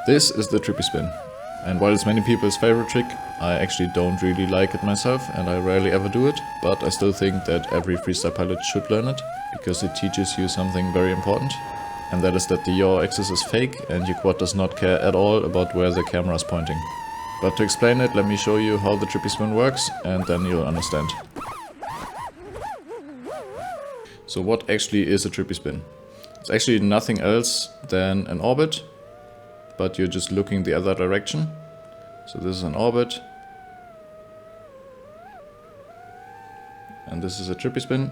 This is the Trippy Spin, and while it's many people's favorite trick, I actually don't really like it myself and I rarely ever do it, but I still think that every freestyle pilot should learn it, because it teaches you something very important, and that is that the yaw axis is fake and your quad does not care at all about where the camera is pointing. But to explain it, let me show you how the Trippy Spin works and then you'll understand. So what actually is a Trippy Spin? It's actually nothing else than an orbit, but you're just looking the other direction. So this is an orbit, and this is a Trippy Spin.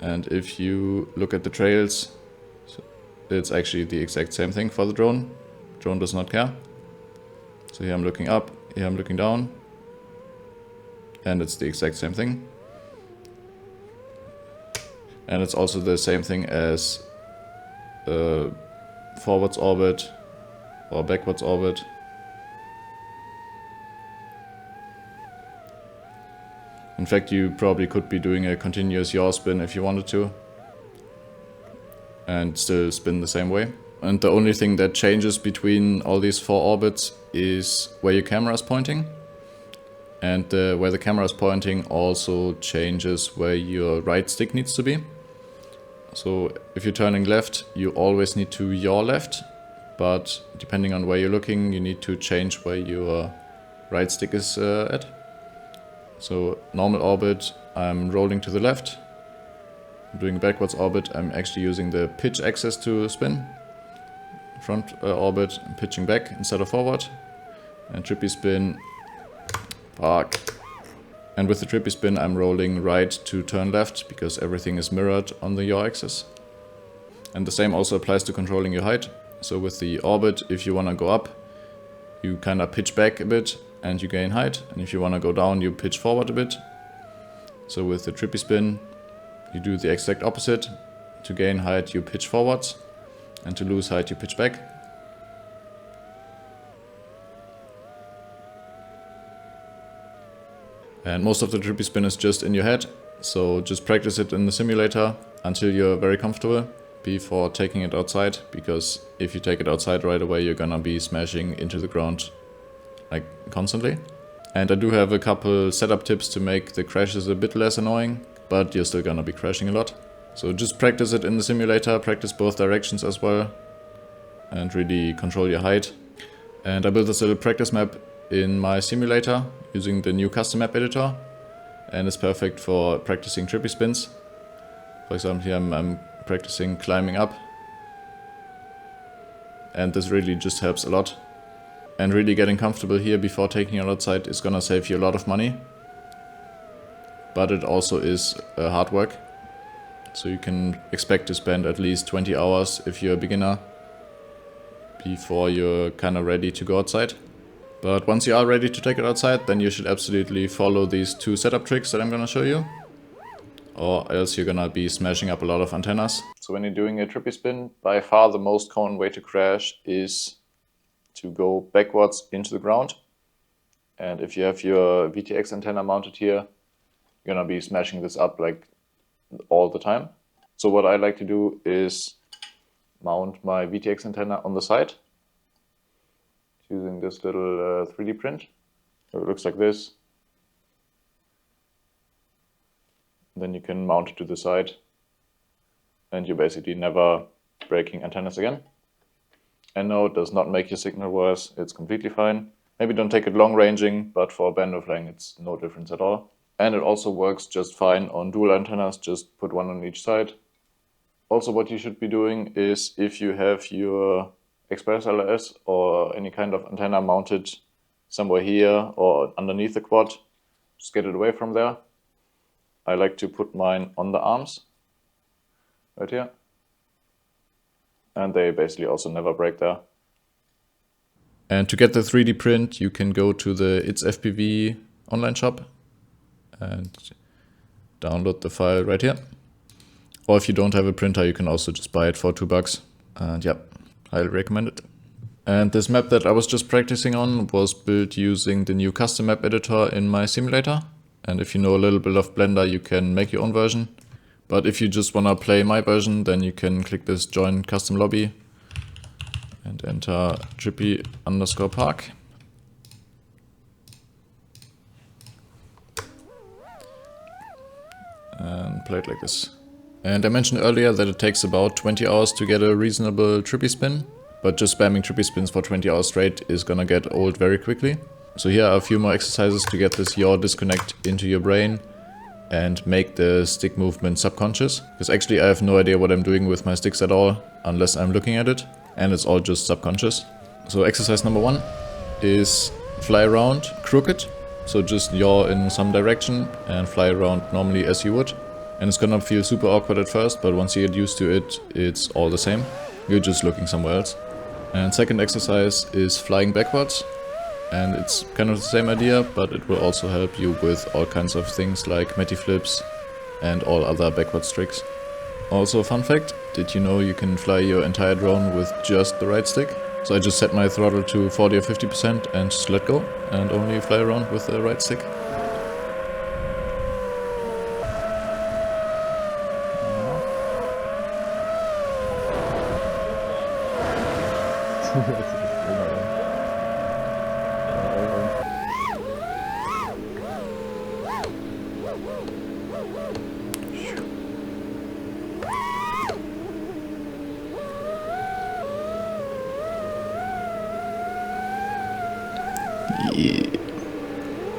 And if you look at the trails, it's actually the exact same thing for the drone. Drone does not care. So here I'm looking up, here I'm looking down, and it's the exact same thing. And it's also the same thing as forwards orbit or backwards orbit. In fact, you probably could be doing a continuous yaw spin if you wanted to, and still spin the same way. And the only thing that changes between all these four orbits is where your camera is pointing. And where the camera is pointing also changes where your right stick needs to be. So if you're turning left, you always need to yaw left, but depending on where you're looking, you need to change where your right stick is at. So normal orbit, I'm rolling to the left. Doing backwards orbit, I'm actually using the pitch axis to spin. Front orbit, I'm pitching back instead of forward. And Trippy Spin, park. And with the Trippy Spin, I'm rolling right to turn left, because everything is mirrored on the yaw axis. And the same also applies to controlling your height. So with the orbit, if you want to go up, you kind of pitch back a bit and you gain height. And if you want to go down, you pitch forward a bit. So with the Trippy Spin, you do the exact opposite. To gain height, you pitch forwards, and to lose height, you pitch back. And most of the Trippy Spin is just in your head, so just practice it in the simulator until you're very comfortable before taking it outside, because if you take it outside right away, you're gonna be smashing into the ground like constantly. And I do have a couple setup tips to make the crashes a bit less annoying, but you're still gonna be crashing a lot. So just practice it in the simulator, practice both directions as well, and really control your height. And I built this little practice map in my simulator using the new custom map editor, and it's perfect for practicing Trippy Spins. For example, here I'm practicing climbing up, and this really just helps a lot. And really getting comfortable here before taking it outside is gonna save you a lot of money, but it also is hard work. So you can expect to spend at least 20 hours if you're a beginner before you're kinda ready to go outside. But once you are ready to take it outside, then you should absolutely follow these two setup tricks that I'm gonna show you, or else you're gonna be smashing up a lot of antennas. So when you're doing a Trippy Spin, by far the most common way to crash is to go backwards into the ground. And if you have your VTX antenna mounted here, you're gonna be smashing this up like all the time. So what I like to do is mount my VTX antenna on the side using this little 3D print. So it looks like this. Then you can mount it to the side, and you're basically never breaking antennas again. And no, it does not make your signal worse, it's completely fine. Maybe don't take it long ranging, but for bandwidth it's no difference at all. And it also works just fine on dual antennas, just put one on each side. Also what you should be doing is, if you have your Express LRS or any kind of antenna mounted somewhere here or underneath the quad, just get it away from there. I like to put mine on the arms, right here. And they basically also never break there. And to get the 3D print, you can go to the It's FPV online shop and download the file right here. Or if you don't have a printer, you can also just buy it for $2. And yeah, highly recommend it. And this map that I was just practicing on was built using the new custom map editor in my simulator. And if you know a little bit of Blender, you can make your own version. But if you just wanna play my version, then you can click this join custom lobby and enter Trippy_Park. And play it like this. And I mentioned earlier that it takes about 20 hours to get a reasonable Trippy Spin, but just spamming Trippy Spins for 20 hours straight is gonna get old very quickly. So here are a few more exercises to get this yaw disconnect into your brain and make the stick movement subconscious. Because actually I have no idea what I'm doing with my sticks at all, unless I'm looking at it, and it's all just subconscious. So exercise number 1 is fly around crooked. So just yaw in some direction and fly around normally as you would. And it's gonna feel super awkward at first, but once you get used to it, it's all the same. You're just looking somewhere else. And second exercise is flying backwards. And it's kind of the same idea, but it will also help you with all kinds of things like Matty flips and all other backwards tricks. Also, fun fact, did you know you can fly your entire drone with just the right stick? So I just set my throttle to 40 or 50% and just let go and only fly around with the right stick. Yeah.